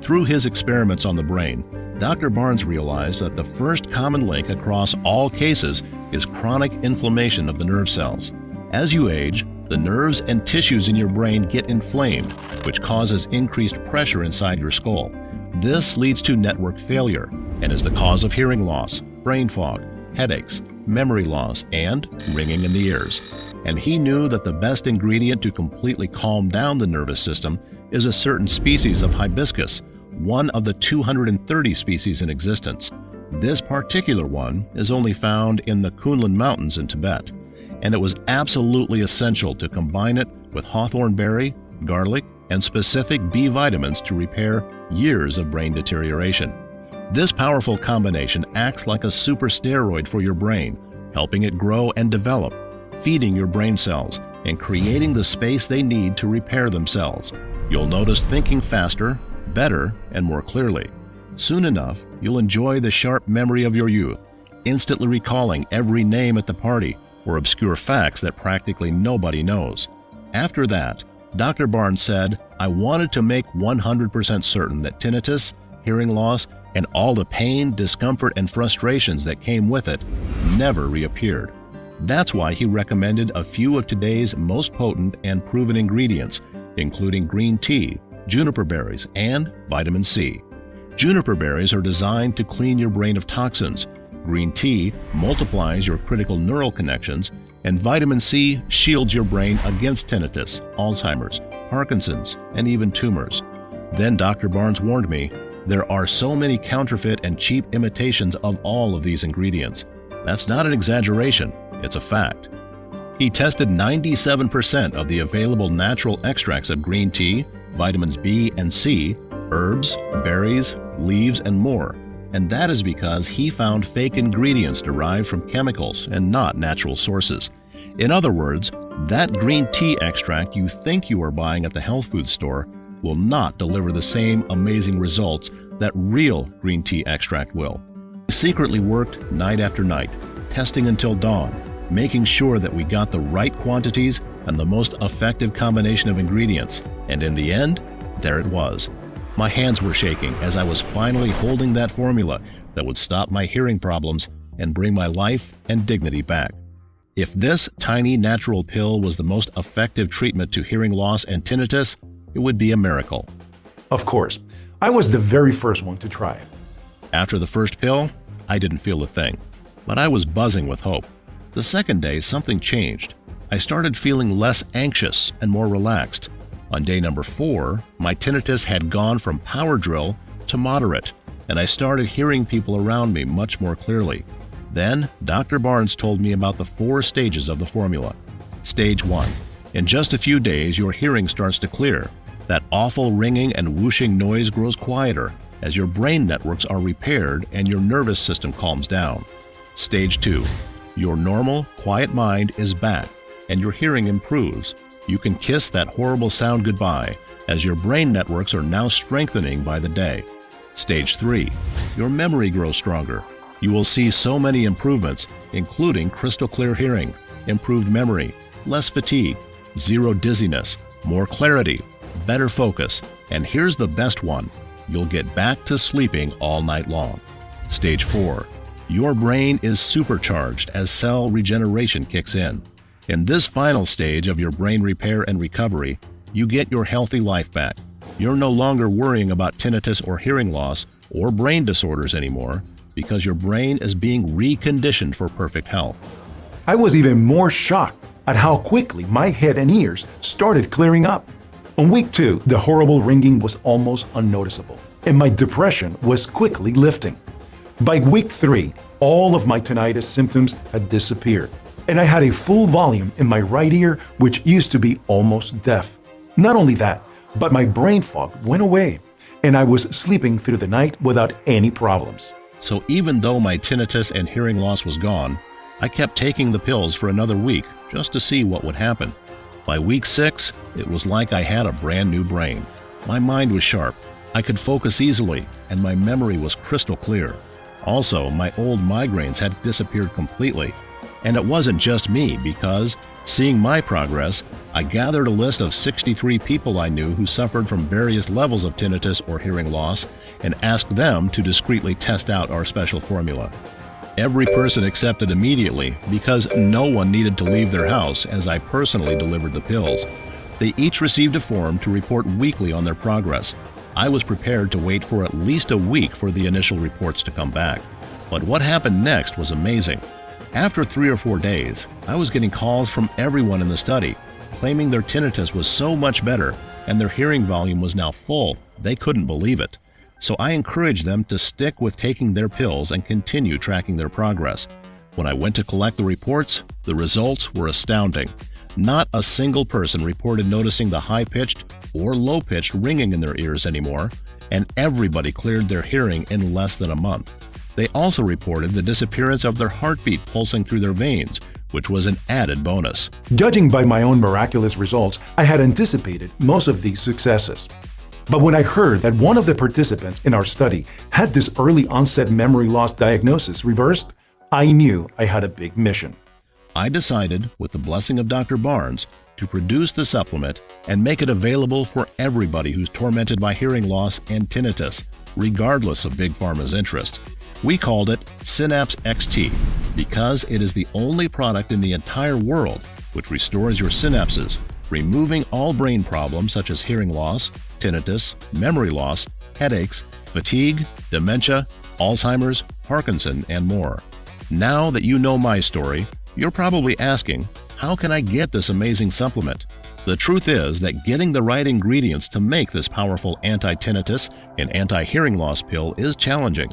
Through his experiments on the brain, Dr. Barnes realized that the first common link across all cases is chronic inflammation of the nerve cells. As you age, the nerves and tissues in your brain get inflamed, which causes increased pressure inside your skull. This leads to network failure and is the cause of hearing loss, brain fog, headaches, memory loss, and ringing in the ears. And he knew that the best ingredient to completely calm down the nervous system is a certain species of hibiscus, one of the 230 species in existence. This particular one is only found in the Kunlun Mountains in Tibet, and it was absolutely essential to combine it with Hawthorn Berry, garlic, and specific B vitamins to repair years of brain deterioration. This powerful combination acts like a super steroid for your brain, helping it grow and develop, feeding your brain cells, and creating the space they need to repair themselves. You'll notice thinking faster, better, and more clearly. Soon enough, you'll enjoy the sharp memory of your youth, instantly recalling every name at the party or obscure facts that practically nobody knows. After that, Dr. Barnes said, "I wanted to make 100% certain that tinnitus, hearing loss, and all the pain, discomfort, and frustrations that came with it never reappeared." That's why he recommended a few of today's most potent and proven ingredients, including green tea, juniper berries, and vitamin C. Juniper berries are designed to clean your brain of toxins. Green tea multiplies your critical neural connections, and vitamin C shields your brain against tinnitus, Alzheimer's, Parkinson's, and even tumors. Then Dr. Barnes warned me, there are so many counterfeit and cheap imitations of all of these ingredients. That's not an exaggeration, it's a fact. He tested 97% of the available natural extracts of green tea, vitamins B and C, herbs, berries, leaves, and more. And that is because he found fake ingredients derived from chemicals and not natural sources. In other words, that green tea extract you think you are buying at the health food store will not deliver the same amazing results that real green tea extract will. He secretly worked night after night, testing until dawn, making sure that we got the right quantities and the most effective combination of ingredients. And in the end, there it was. My hands were shaking as I was finally holding that formula that would stop my hearing problems and bring my life and dignity back. If this tiny natural pill was the most effective treatment to hearing loss and tinnitus, it would be a miracle. Of course, I was the very first one to try it. After the first pill, I didn't feel a thing, but I was buzzing with hope. The second day, something changed. I started feeling less anxious and more relaxed. On day number 4, my tinnitus had gone from power drill to moderate, and I started hearing people around me much more clearly. Then, Dr. Barnes told me about the 4 stages of the formula. Stage 1. In just a few days, your hearing starts to clear. That awful ringing and whooshing noise grows quieter as your brain networks are repaired and your nervous system calms down. Stage 2. Your normal, quiet mind is back, and your hearing improves. You can kiss that horrible sound goodbye, as your brain networks are now strengthening by the day. Stage 3. Your memory grows stronger. You will see so many improvements, including crystal clear hearing, improved memory, less fatigue, zero dizziness, more clarity, better focus, and here's the best one, you'll get back to sleeping all night long. Stage 4. Your brain is supercharged as cell regeneration kicks in. In this final stage of your brain repair and recovery, you get your healthy life back. You're no longer worrying about tinnitus or hearing loss or brain disorders anymore because your brain is being reconditioned for perfect health. I was even more shocked at how quickly my head and ears started clearing up. On week 2, the horrible ringing was almost unnoticeable, and my depression was quickly lifting. By week 3, all of my tinnitus symptoms had disappeared, and I had a full volume in my right ear, which used to be almost deaf. Not only that, but my brain fog went away, and I was sleeping through the night without any problems. So even though my tinnitus and hearing loss was gone, I kept taking the pills for another week just to see what would happen. By week 6, it was like I had a brand new brain. My mind was sharp, I could focus easily, and my memory was crystal clear. Also, my old migraines had disappeared completely. And it wasn't just me because Seeing my progress, I gathered a list of 63 people I knew who suffered from various levels of tinnitus or hearing loss and asked them to discreetly test out our special formula. Every person accepted immediately because no one needed to leave their house as I personally delivered the pills. They each received a form to report weekly on their progress. I was prepared to wait for at least a week for the initial reports to come back. But what happened next was amazing. After 3 or 4 days, I was getting calls from everyone in the study, claiming their tinnitus was so much better and their hearing volume was now full. They couldn't believe it. So I encouraged them to stick with taking their pills and continue tracking their progress. When I went to collect the reports, the results were astounding. Not a single person reported noticing the high-pitched or low-pitched ringing in their ears anymore, and everybody cleared their hearing in less than a month. They also reported the disappearance of their heartbeat pulsing through their veins, which was an added bonus. Judging by my own miraculous results, I had anticipated most of these successes. But when I heard that one of the participants in our study had this early onset memory loss diagnosis reversed, I knew I had a big mission. I decided, with the blessing of Dr. Barnes, to produce the supplement and make it available for everybody who's tormented by hearing loss and tinnitus, regardless of Big Pharma's interest. We called it Synapse XT because it is the only product in the entire world which restores your synapses, removing all brain problems such as hearing loss, tinnitus, memory loss, headaches, fatigue, dementia, Alzheimer's, Parkinson, and more. Now that you know my story, you're probably asking, how can I get this amazing supplement? The truth is that getting the right ingredients to make this powerful anti-tinnitus and anti-hearing loss pill is challenging.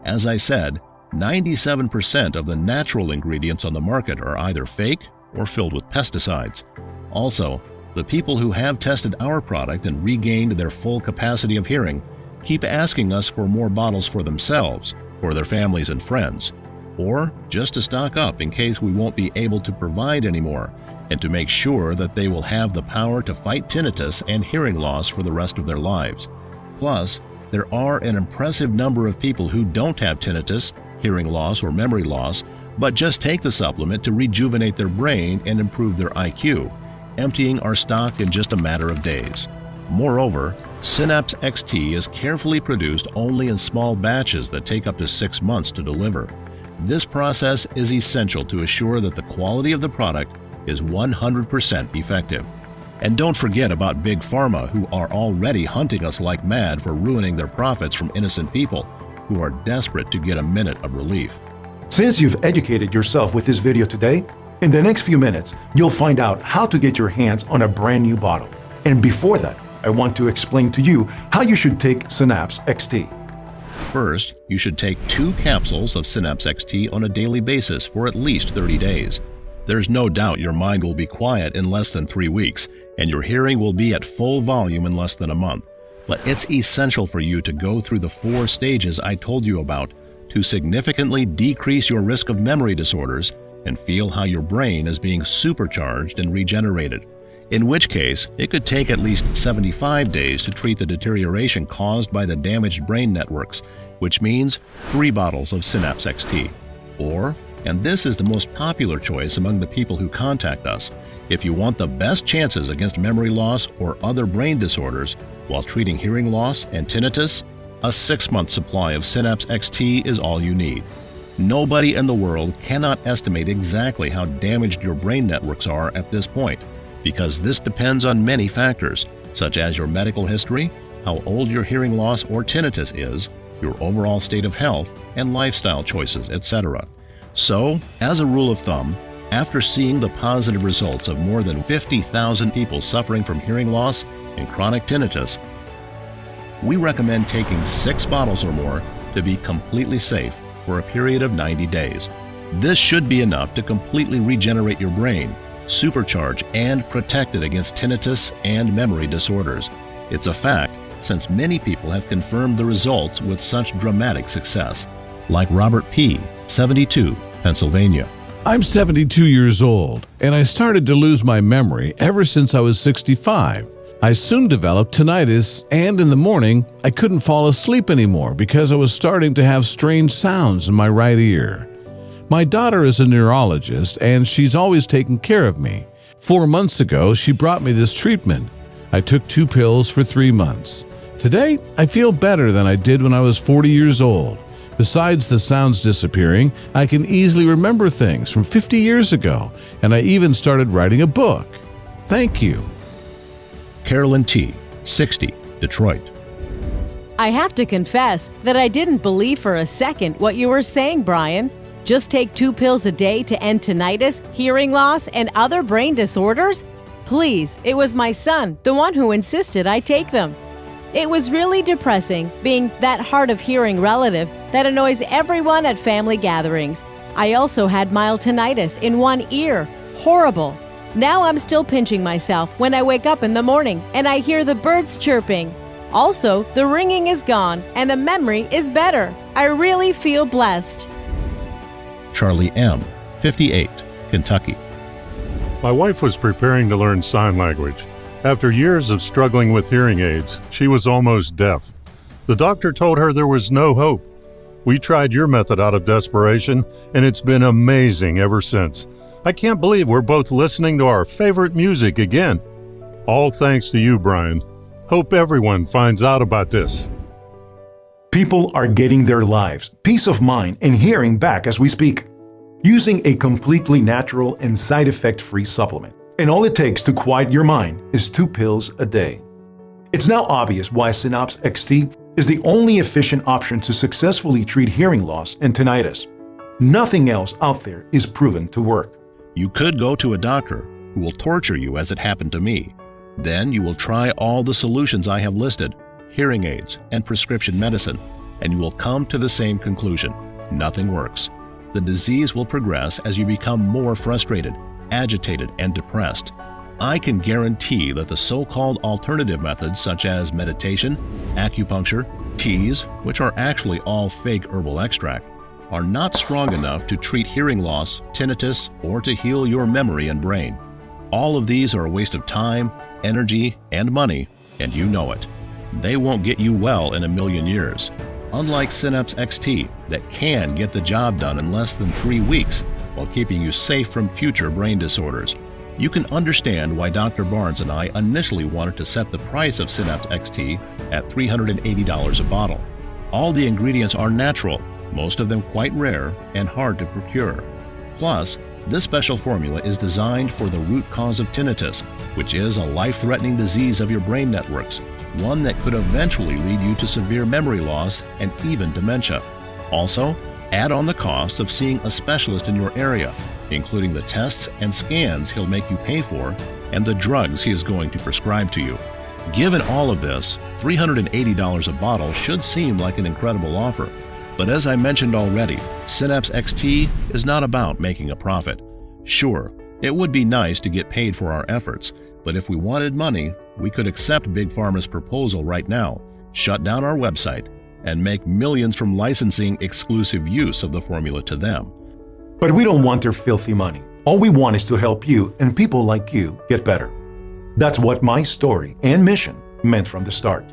As I said, 97% of the natural ingredients on the market are either fake or filled with pesticides. Also, the people who have tested our product and regained their full capacity of hearing keep asking us for more bottles for themselves, for their families and friends, or just to stock up in case we won't be able to provide anymore, and to make sure that they will have the power to fight tinnitus and hearing loss for the rest of their lives. Plus, there are an impressive number of people who don't have tinnitus, hearing loss, or memory loss, but just take the supplement to rejuvenate their brain and improve their IQ, emptying our stock in just a matter of days. Moreover, Synapse XT is carefully produced only in small batches that take up to 6 months to deliver. This process is essential to assure that the quality of the product is 100% effective. And don't forget about Big Pharma, who are already hunting us like mad for ruining their profits from innocent people who are desperate to get a minute of relief. Since you've educated yourself with this video today, in the next few minutes, you'll find out how to get your hands on a brand new bottle. And before that, I want to explain to you how you should take Synapse XT. First, you should take 2 capsules of Synapse XT on a daily basis for at least 30 days. There's no doubt your mind will be quiet in less than 3 weeks, and your hearing will be at full volume in less than a month. But it's essential for you to go through the 4 stages I told you about to significantly decrease your risk of memory disorders and feel how your brain is being supercharged and regenerated. In which case, it could take at least 75 days to treat the deterioration caused by the damaged brain networks, which means 3 bottles of Synapse XT. Or, and this is the most popular choice among the people who contact us, if you want the best chances against memory loss or other brain disorders while treating hearing loss and tinnitus, a 6-month supply of Synapse XT is all you need. Nobody in the world cannot estimate exactly how damaged your brain networks are at this point, because this depends on many factors, such as your medical history, how old your hearing loss or tinnitus is, your overall state of health, and lifestyle choices, etc. So, as a rule of thumb, after seeing the positive results of more than 50,000 people suffering from hearing loss and chronic tinnitus, we recommend taking 6 bottles or more to be completely safe for a period of 90 days. This should be enough to completely regenerate your brain, supercharge and protect it against tinnitus and memory disorders. It's a fact, since many people have confirmed the results with such dramatic success, like Robert P., 72, Pennsylvania. I'm 72 years old, and I started to lose my memory ever since I was 65. I soon developed tinnitus, and in the morning, I couldn't fall asleep anymore because I was starting to have strange sounds in my right ear. My daughter is a neurologist, and she's always taken care of me, 4 months ago, she brought me this treatment. I took 2 pills for 3 months. Today, I feel better than I did when I was 40 years old. Besides the sounds disappearing, I can easily remember things from 50 years ago, and I even started writing a book. Thank you. Carolyn T., 60, Detroit. I have to confess that I didn't believe for a second what you were saying, Brian. Just take 2 pills a day to end tinnitus, hearing loss, and other brain disorders? Please, it was my son, the one who insisted I take them. It was really depressing being that hard of hearing relative that annoys everyone at family gatherings. I also had mild tinnitus in one ear. Horrible. Now I'm still pinching myself when I wake up in the morning and I hear the birds chirping. Also, the ringing is gone and the memory is better. I really feel blessed. Charlie M., 58, Kentucky. My wife was preparing to learn sign language. After years of struggling with hearing aids, she was almost deaf. The doctor told her there was no hope. We tried your method out of desperation, and it's been amazing ever since. I can't believe we're both listening to our favorite music again. All thanks to you, Brian. Hope everyone finds out about this. People are getting their lives, peace of mind, and hearing back as we speak, using a completely natural and side effect-free supplement. And all it takes to quiet your mind is 2 pills a day. It's now obvious why Synapse XT is the only efficient option to successfully treat hearing loss and tinnitus. Nothing else out there is proven to work. You could go to a doctor who will torture you as it happened to me. Then you will try all the solutions I have listed, hearing aids and prescription medicine, and you will come to the same conclusion. Nothing works. The disease will progress as you become more frustrated, agitated, and depressed. I can guarantee that the so-called alternative methods such as meditation, acupuncture, teas, which are actually all fake herbal extract, are not strong enough to treat hearing loss, tinnitus, or to heal your memory and brain. All of these are a waste of time, energy, and money, and you know it. They won't get you well in a million years. Unlike Synapse XT, that can get the job done in less than 3 weeks while keeping you safe from future brain disorders. You can understand why Dr. Barnes and I initially wanted to set the price of Synapse XT at $380 a bottle. All the ingredients are natural, most of them quite rare and hard to procure. Plus, this special formula is designed for the root cause of tinnitus, which is a life-threatening disease of your brain networks, one that could eventually lead you to severe memory loss and even dementia. Also, add on the cost of seeing a specialist in your area, including the tests and scans he'll make you pay for and the drugs he is going to prescribe to you. Given all of this, $380 a bottle should seem like an incredible offer. But as I mentioned already, Synapse XT is not about making a profit. Sure, it would be nice to get paid for our efforts, but if we wanted money, we could accept Big Pharma's proposal right now, shut down our website, and make millions from licensing exclusive use of the formula to them. But we don't want their filthy money. All we want is to help you and people like you get better. That's what my story and mission meant from the start.